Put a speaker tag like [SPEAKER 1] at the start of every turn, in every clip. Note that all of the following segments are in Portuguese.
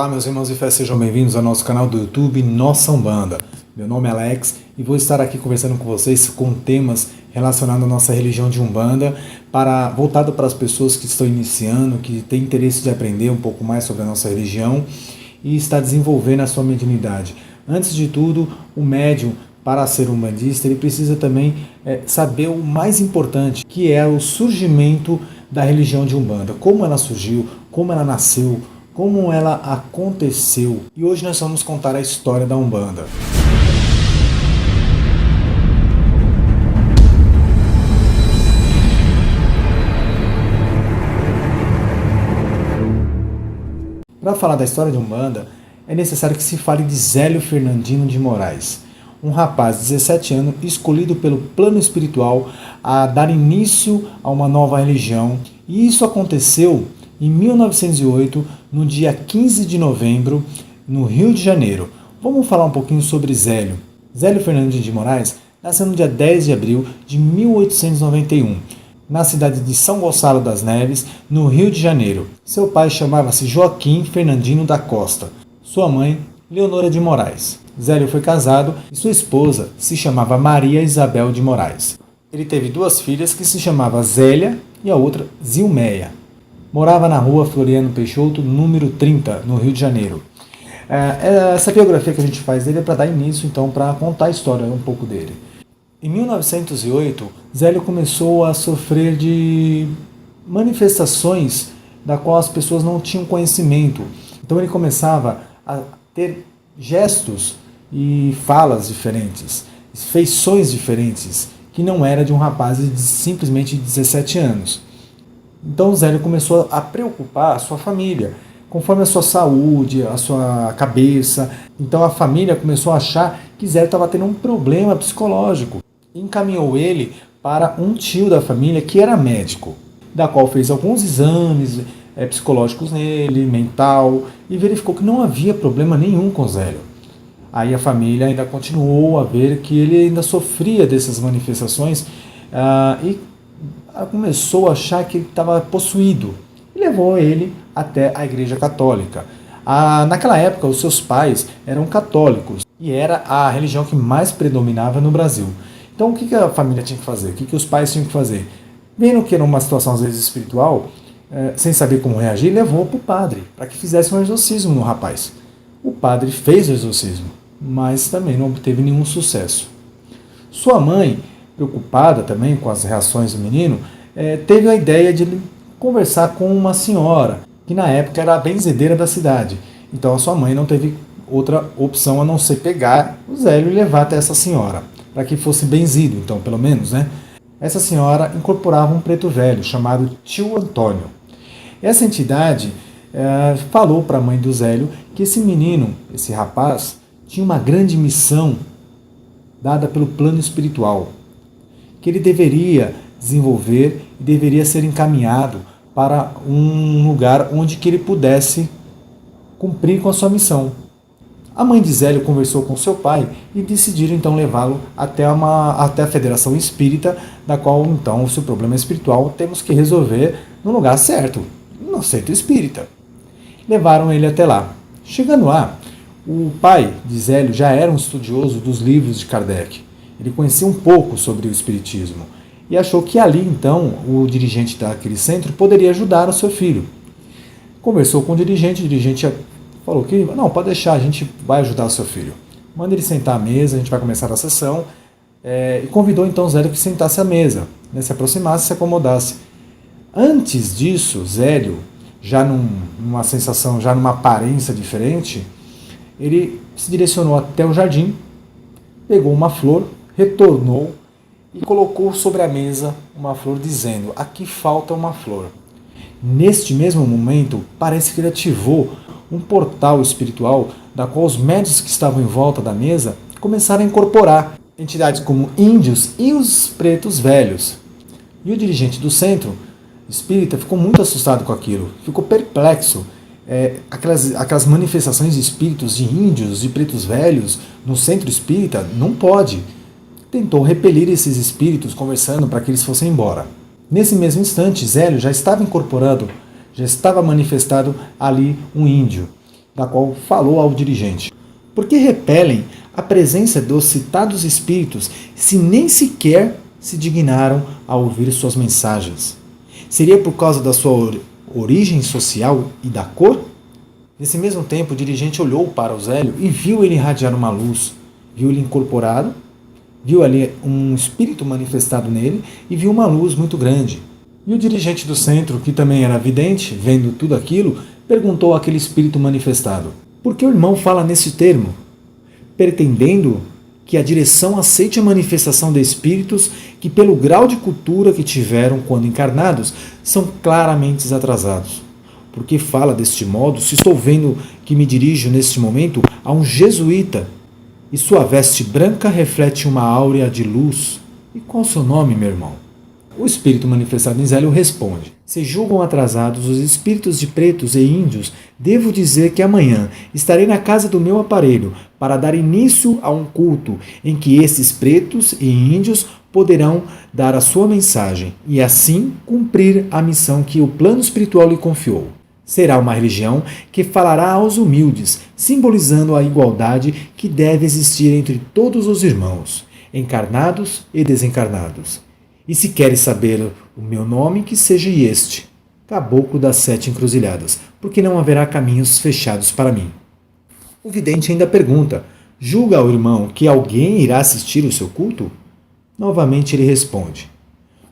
[SPEAKER 1] Olá, meus irmãos de fé, sejam bem-vindos ao nosso canal do YouTube Nossa Umbanda. Meu nome é Alex e vou estar aqui conversando com vocês com temas relacionados à nossa religião de Umbanda, voltado para as pessoas que estão iniciando, que têm interesse de aprender um pouco mais sobre a nossa religião e está desenvolvendo a sua mediunidade. Antes de tudo, o médium, para ser umbandista, ele precisa também saber o mais importante, que é o surgimento da religião de Umbanda, como ela surgiu, como ela nasceu, como ela aconteceu. E hoje nós vamos contar a história da Umbanda. Para falar da história de Umbanda, é necessário que se fale de Zélio Fernandino de Moraes, um rapaz de 17 anos escolhido pelo plano espiritual a dar início a uma nova religião. E isso aconteceu em 1908, no dia 15 de novembro, no Rio de Janeiro. Vamos falar um pouquinho sobre Zélio. Zélio Fernandino de Moraes nasceu no dia 10 de abril de 1891, na cidade de São Gonçalo das Neves, no Rio de Janeiro. Seu pai chamava-se Joaquim Fernandino da Costa, sua mãe, Leonora de Moraes. Zélio foi casado e sua esposa se chamava Maria Isabel de Moraes. Ele teve duas filhas que se chamavam Zélia e a outra Zilmeia. Morava na rua Floriano Peixoto, número 30, no Rio de Janeiro. Essa biografia que a gente faz dele é para dar início, então, para contar a história um pouco dele. Em 1908, Zélio começou a sofrer de manifestações da qual as pessoas não tinham conhecimento. Então ele começava a ter gestos e falas diferentes, feições diferentes, que não era de um rapaz de simplesmente 17 anos. Então Zélio começou a preocupar a sua família, conforme a sua saúde, a sua cabeça. Então a família começou a achar que Zélio estava tendo um problema psicológico. Encaminhou ele para um tio da família que era médico, da qual fez alguns exames psicológicos nele, mental, e verificou que não havia problema nenhum com Zélio. Aí a família ainda continuou a ver que ele ainda sofria dessas manifestações e começou a achar que ele estava possuído e levou ele até a Igreja Católica. Naquela época, os seus pais eram católicos e era a religião que mais predominava no Brasil. Então, o que a família tinha que fazer? O que os pais tinham que fazer? Vendo que era uma situação, às vezes, espiritual, sem saber como reagir, levou para o padre, para que fizesse um exorcismo no rapaz. O padre fez o exorcismo, mas também não obteve nenhum sucesso. Sua mãe, preocupada também com as reações do menino, teve a ideia de conversar com uma senhora, que na época era a benzedeira da cidade. Então a sua mãe não teve outra opção a não ser pegar o Zélio e levar até essa senhora, para que fosse benzido, então, pelo menos, né? Essa senhora incorporava um preto velho, chamado Tio Antônio. Essa entidade falou para a mãe do Zélio que esse menino, esse rapaz, tinha uma grande missão dada pelo plano espiritual, que ele deveria desenvolver e deveria ser encaminhado para um lugar onde que ele pudesse cumprir com a sua missão. A mãe de Zélio conversou com seu pai e decidiram então levá-lo até a Federação Espírita, da qual então o seu problema espiritual temos que resolver no lugar certo, no centro espírita. Levaram ele até lá. Chegando lá, o pai de Zélio já era um estudioso dos livros de Kardec. Ele conhecia um pouco sobre o espiritismo e achou que ali, então, o dirigente daquele centro poderia ajudar o seu filho. Conversou com o dirigente falou que, não, pode deixar, a gente vai ajudar o seu filho. Manda ele sentar à mesa, a gente vai começar a sessão. E convidou então Zélio que sentasse à mesa, se aproximasse, se acomodasse. Antes disso, Zélio, já numa sensação, já numa aparência diferente, ele se direcionou até o jardim, pegou uma flor, retornou e colocou sobre a mesa uma flor dizendo: aqui falta uma flor. Neste mesmo momento, parece que ele ativou um portal espiritual, da qual os médiuns que estavam em volta da mesa começaram a incorporar entidades como índios e os pretos velhos. E o dirigente do centro espírita ficou muito assustado com aquilo, ficou perplexo. Aquelas manifestações de espíritos de índios e pretos velhos no centro espírita, não pode. Tentou repelir esses espíritos, conversando para que eles fossem embora. Nesse mesmo instante, Zélio já estava incorporado, já estava manifestado ali um índio. da qual falou ao dirigente. Por que repelem a presença dos citados espíritos se nem sequer se dignaram a ouvir suas mensagens? Seria por causa da sua origem social e da cor? Nesse mesmo tempo, o dirigente olhou para o Zélio e viu ele irradiar uma luz. Viu ele incorporado, viu ali um espírito manifestado nele e viu uma luz muito grande. E o dirigente do centro, que também era vidente, vendo tudo aquilo, perguntou àquele espírito manifestado: por que o irmão fala nesse termo? Pretendendo que a direção aceite a manifestação de espíritos que, pelo grau de cultura que tiveram quando encarnados, são claramente atrasados. Por que fala deste modo, se estou vendo que me dirijo neste momento a um jesuíta, e sua veste branca reflete uma áurea de luz? E qual o seu nome, meu irmão? O espírito manifestado em Zélio responde: se julgam atrasados os espíritos de pretos e índios, devo dizer que amanhã estarei na casa do meu aparelho para dar início a um culto em que esses pretos e índios poderão dar a sua mensagem e assim cumprir a missão que o plano espiritual lhe confiou. Será uma religião que falará aos humildes, simbolizando a igualdade que deve existir entre todos os irmãos, encarnados e desencarnados. E se queres saber o meu nome, que seja este, Caboclo das Sete Encruzilhadas, porque não haverá caminhos fechados para mim. O vidente ainda pergunta: julga ao irmão que alguém irá assistir o seu culto? Novamente ele responde: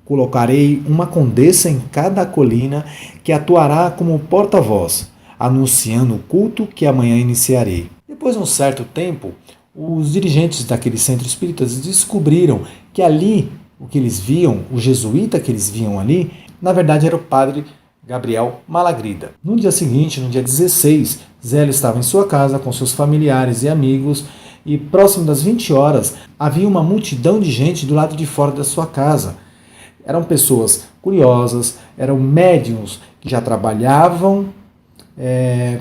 [SPEAKER 1] colocarei uma condessa em cada colina que atuará como porta-voz, anunciando o culto que amanhã iniciarei. Depois de um certo tempo, os dirigentes daquele centro espírita descobriram que ali, o que eles viam, o jesuíta que eles viam ali, na verdade era o padre Gabriel Malagrida. No dia seguinte, no dia 16, Zélio estava em sua casa com seus familiares e amigos e próximo das 20 horas havia uma multidão de gente do lado de fora da sua casa. Eram pessoas curiosas, eram médiuns que já trabalhavam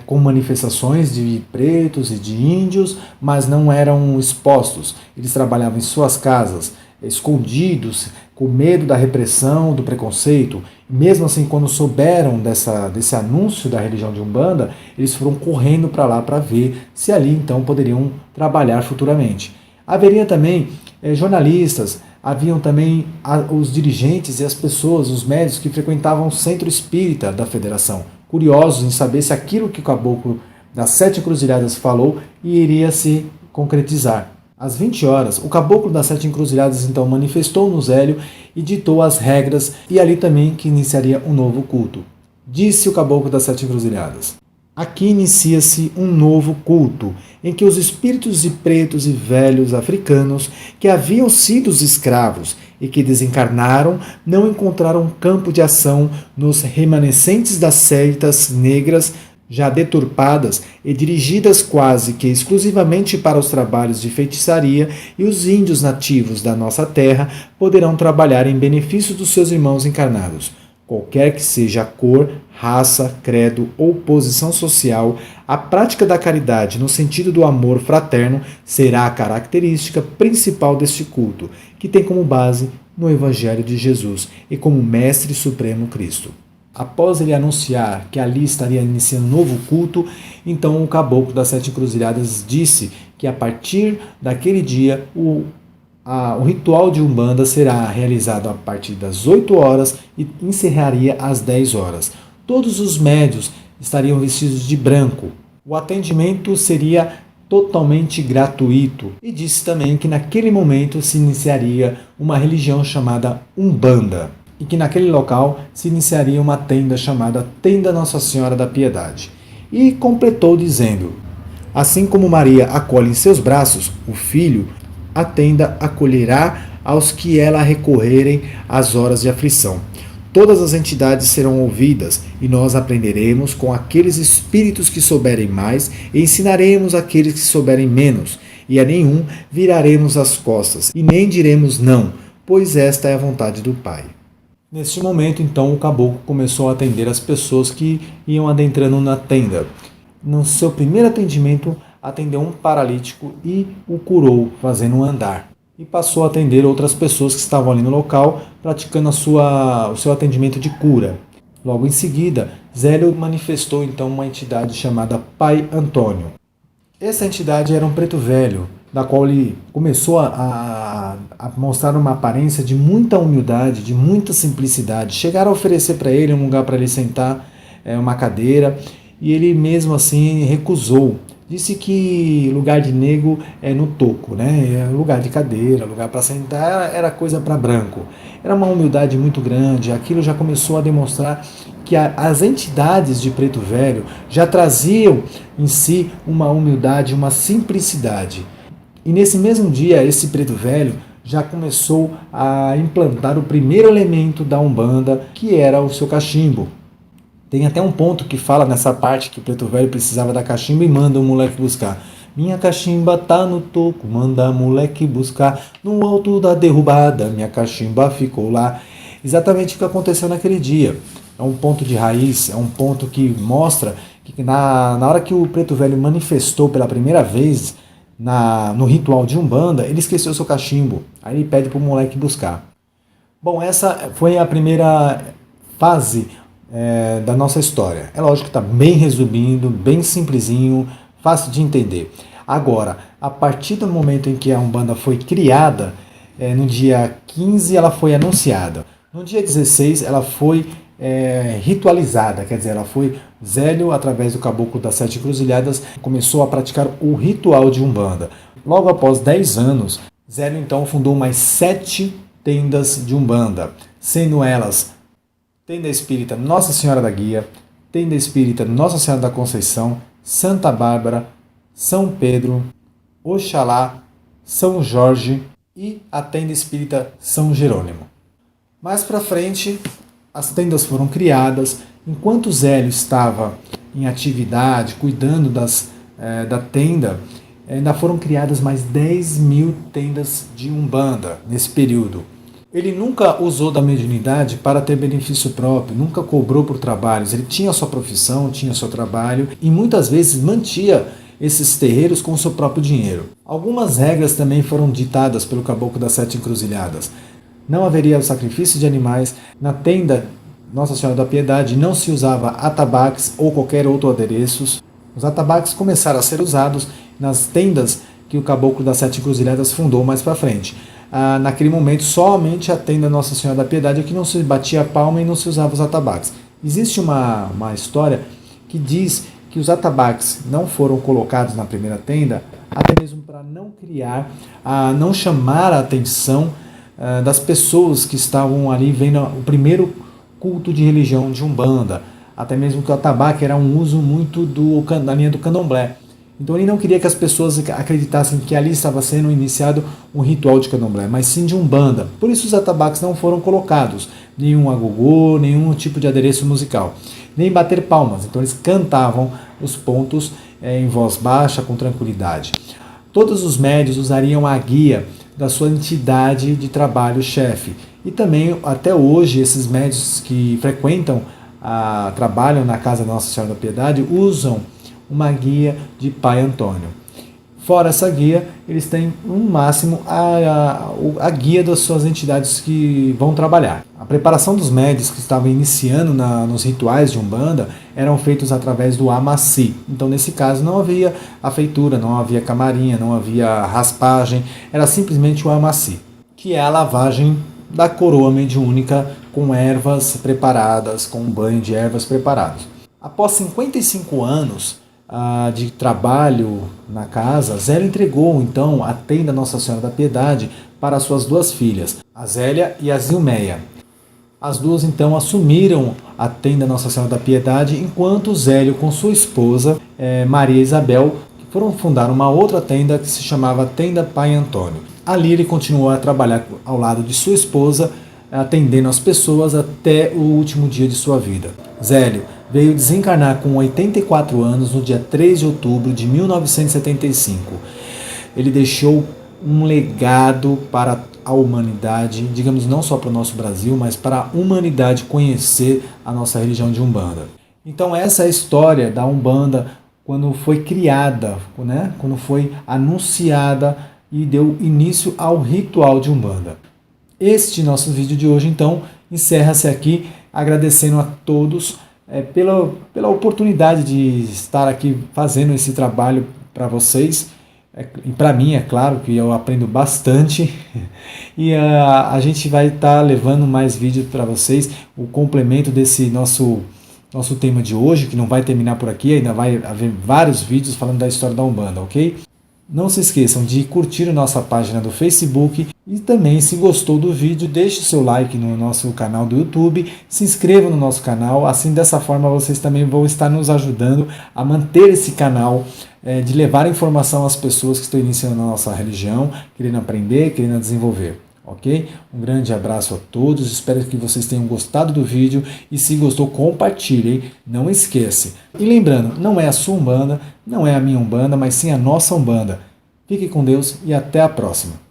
[SPEAKER 1] com manifestações de pretos e de índios, mas não eram expostos. Eles trabalhavam em suas casas, escondidos, com medo da repressão, do preconceito. Mesmo assim, quando souberam desse anúncio da religião de Umbanda, eles foram correndo para lá para ver se ali então poderiam trabalhar futuramente. Haveria também jornalistas, haviam também os dirigentes e as pessoas, os médios que frequentavam o centro espírita da federação, curiosos em saber se aquilo que o Caboclo das Sete Encruzilhadas falou iria se concretizar. Às 20 horas, o Caboclo das Sete Encruzilhadas então manifestou no Zélio e ditou as regras e ali também que iniciaria um novo culto. Disse o Caboclo das Sete Encruzilhadas: aqui inicia-se um novo culto, em que os espíritos de pretos e velhos africanos que haviam sido os escravos e que desencarnaram não encontraram campo de ação nos remanescentes das seitas negras já deturpadas e dirigidas quase que exclusivamente para os trabalhos de feitiçaria, e os índios nativos da nossa terra poderão trabalhar em benefício dos seus irmãos encarnados. Qualquer que seja a cor, raça, credo ou posição social, a prática da caridade no sentido do amor fraterno será a característica principal deste culto, que tem como base no Evangelho de Jesus e como Mestre Supremo Cristo. Após ele anunciar que ali estaria iniciando um novo culto, então o Caboclo das Sete Encruzilhadas disse que a partir daquele dia o ritual de Umbanda será realizado a partir das 8 horas e encerraria às 10 horas. Todos os médios estariam vestidos de branco. O atendimento seria totalmente gratuito. E disse também que naquele momento se iniciaria uma religião chamada Umbanda, e que naquele local se iniciaria uma tenda chamada Tenda Nossa Senhora da Piedade. E completou dizendo: assim como Maria acolhe em seus braços o filho, a tenda acolherá aos que ela recorrerem às horas de aflição. Todas as entidades serão ouvidas, e nós aprenderemos com aqueles espíritos que souberem mais, e ensinaremos aqueles que souberem menos, e a nenhum viraremos as costas, e nem diremos não, pois esta é a vontade do Pai. Neste momento, então, o Caboclo começou a atender as pessoas que iam adentrando na tenda. No seu primeiro atendimento, atendeu um paralítico e o curou, fazendo um andar. E passou a atender outras pessoas que estavam ali no local, praticando o seu atendimento de cura. Logo em seguida, Zélio manifestou então uma entidade chamada Pai Antônio. Essa entidade era um preto velho, da qual ele começou a mostrar uma aparência de muita humildade, de muita simplicidade. Chegaram a oferecer para ele um lugar para ele sentar, uma cadeira, e ele mesmo assim recusou. Disse que lugar de negro é no toco, né? Lugar de cadeira, lugar para sentar era coisa para branco. Era uma humildade muito grande. Aquilo já começou a demonstrar que as entidades de Preto Velho já traziam em si uma humildade, uma simplicidade. E nesse mesmo dia, esse Preto Velho já começou a implantar o primeiro elemento da Umbanda, que era o seu cachimbo. Tem até um ponto que fala nessa parte que o Preto Velho precisava da cachimba e manda o moleque buscar. Minha cachimba tá no toco, manda moleque buscar. No alto da derrubada, minha cachimba ficou lá. Exatamente o que aconteceu naquele dia. É um ponto de raiz, é um ponto que mostra que na hora que o Preto Velho manifestou pela primeira vez no ritual de Umbanda, ele esqueceu seu cachimbo. Aí ele pede pro moleque buscar. Bom, essa foi a primeira fase da nossa história. É lógico que está bem resumindo, bem simplesinho, fácil de entender. Agora, a partir do momento em que a Umbanda foi criada, no dia 15 ela foi anunciada. No dia 16 ela foi ritualizada, quer dizer, ela foi Zélio, através do Caboclo das Sete Encruzilhadas, começou a praticar o ritual de Umbanda. Logo após 10 anos, Zélio então fundou mais 7 tendas de Umbanda, sendo elas Tenda Espírita Nossa Senhora da Guia, Tenda Espírita Nossa Senhora da Conceição, Santa Bárbara, São Pedro, Oxalá, São Jorge e a Tenda Espírita São Jerônimo. Mais para frente, as tendas foram criadas. Enquanto Zélio estava em atividade, cuidando da tenda, ainda foram criadas mais 10.000 tendas de Umbanda nesse período. Ele nunca usou da mediunidade para ter benefício próprio, nunca cobrou por trabalhos. Ele tinha sua profissão, tinha seu trabalho e muitas vezes mantia esses terreiros com o seu próprio dinheiro. Algumas regras também foram ditadas pelo Caboclo das Sete Encruzilhadas. Não haveria o sacrifício de animais. Na tenda Nossa Senhora da Piedade não se usava atabaques ou qualquer outro adereços. Os atabaques começaram a ser usados nas tendas que o Caboclo das Sete Encruzilhadas fundou mais para frente. Naquele momento, somente a tenda Nossa Senhora da Piedade é que não se batia a palma e não se usava os atabaques. Existe uma história que diz que os atabaques não foram colocados na primeira tenda, até mesmo para não criar, não chamar a atenção das pessoas que estavam ali vendo o primeiro culto de religião de Umbanda. Até mesmo que o atabaque era um uso muito da linha do candomblé. Então ele não queria que as pessoas acreditassem que ali estava sendo iniciado um ritual de candomblé, mas sim de Umbanda. Por isso os atabaques não foram colocados, nenhum agogô, nenhum tipo de adereço musical, nem bater palmas. Então eles cantavam os pontos em voz baixa, com tranquilidade. Todos os médios usariam a guia da sua entidade de trabalho-chefe. E também, até hoje, esses médios que frequentam, trabalham na Casa da Nossa Senhora da Piedade, usam uma guia de Pai Antônio. Fora essa guia, eles têm no máximo a guia das suas entidades que vão trabalhar. A preparação dos médios que estavam iniciando nos rituais de Umbanda eram feitos através do amaci. Então, nesse caso, não havia a feitura, não havia camarinha, não havia raspagem, era simplesmente o amaci, que é a lavagem da coroa mediúnica com ervas preparadas, com um banho de ervas preparados. Após 55 anos de trabalho na casa, Zélio entregou então a tenda Nossa Senhora da Piedade para suas duas filhas, a Zélia e a Zilmeia. As duas então assumiram a tenda Nossa Senhora da Piedade, enquanto Zélio com sua esposa Maria Isabel foram fundar uma outra tenda que se chamava Tenda Pai Antônio. Ali ele continuou a trabalhar ao lado de sua esposa, atendendo as pessoas até o último dia de sua vida. Zélio veio desencarnar com 84 anos no dia 3 de outubro de 1975. Ele deixou um legado para a humanidade, digamos não só para o nosso Brasil, mas para a humanidade conhecer a nossa religião de Umbanda. Então essa é a história da Umbanda quando foi criada, né? Quando foi anunciada e deu início ao ritual de Umbanda. Este nosso vídeo de hoje, então, encerra-se aqui, agradecendo a todos pela oportunidade de estar aqui fazendo esse trabalho para vocês. E para mim, é claro que eu aprendo bastante e a gente vai estar levando mais vídeos para vocês, o complemento desse nosso tema de hoje, que não vai terminar por aqui, ainda vai haver vários vídeos falando da história da Umbanda, ok? Não se esqueçam de curtir a nossa página do Facebook e também, se gostou do vídeo, deixe seu like no nosso canal do YouTube, se inscreva no nosso canal, assim dessa forma vocês também vão estar nos ajudando a manter esse canal, de levar informação às pessoas que estão iniciando na nossa religião, querendo aprender, querendo desenvolver. Ok? Um grande abraço a todos, espero que vocês tenham gostado do vídeo e se gostou, compartilhem, não esqueça. E lembrando, não é a sua Umbanda, não é a minha Umbanda, mas sim a nossa Umbanda. Fique com Deus e até a próxima.